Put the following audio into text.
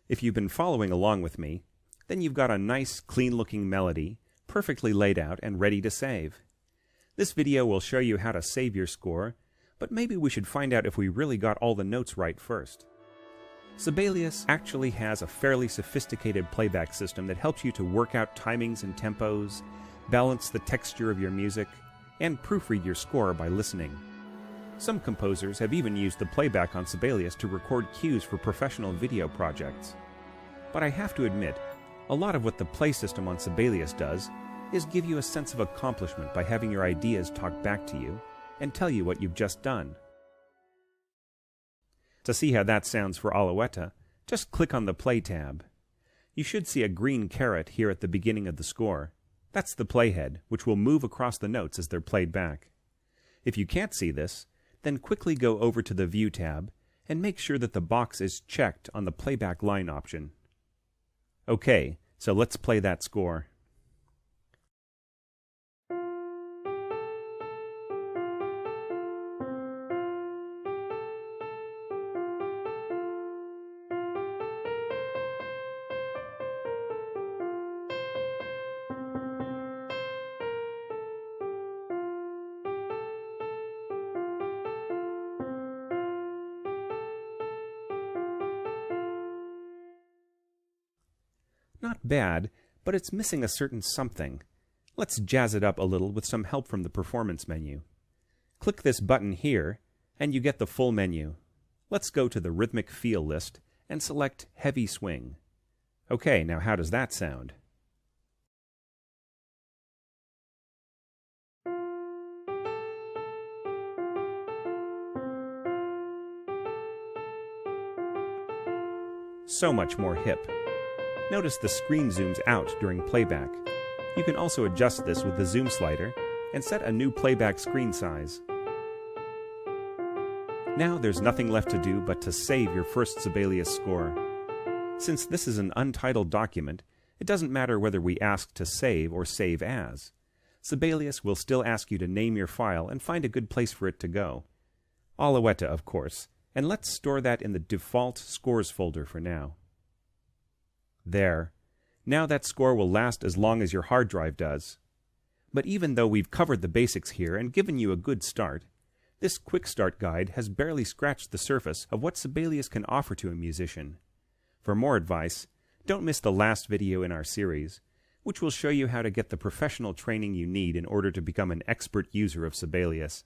If you've been following along with me, then you've got a nice, clean-looking melody, perfectly laid out and ready to save. This video will show you how to save your score, but maybe we should find out if we really got all the notes right first. Sibelius actually has a fairly sophisticated playback system that helps you to work out timings and tempos, balance the texture of your music, and proofread your score by listening. Some composers have even used the playback on Sibelius to record cues for professional video projects. But I have to admit, a lot of what the play system on Sibelius does is give you a sense of accomplishment by having your ideas talk back to you and tell you what you've just done. To see how that sounds for Alouetta, just click on the Play tab. You should see a green caret here at the beginning of the score. That's the playhead, which will move across the notes as they're played back. If you can't see this, then quickly go over to the View tab and make sure that the box is checked on the Playback Line option. Okay, so let's play that score. Not bad, but it's missing a certain something. Let's jazz it up a little with some help from the Performance menu. Click this button here, and you get the full menu. Let's go to the Rhythmic Feel list and select Heavy Swing. Okay, now how does that sound? So much more hip. Notice the screen zooms out during playback. You can also adjust this with the zoom slider and set a new playback screen size. Now there's nothing left to do but to save your first Sibelius score. Since this is an untitled document, it doesn't matter whether we ask to save or save as. Sibelius will still ask you to name your file and find a good place for it to go. Alouetta, of course, and let's store that in the default Scores folder for now. There. Now that score will last as long as your hard drive does. But even though we've covered the basics here and given you a good start, this quick start guide has barely scratched the surface of what Sibelius can offer to a musician. For more advice, don't miss the last video in our series, which will show you how to get the professional training you need in order to become an expert user of Sibelius.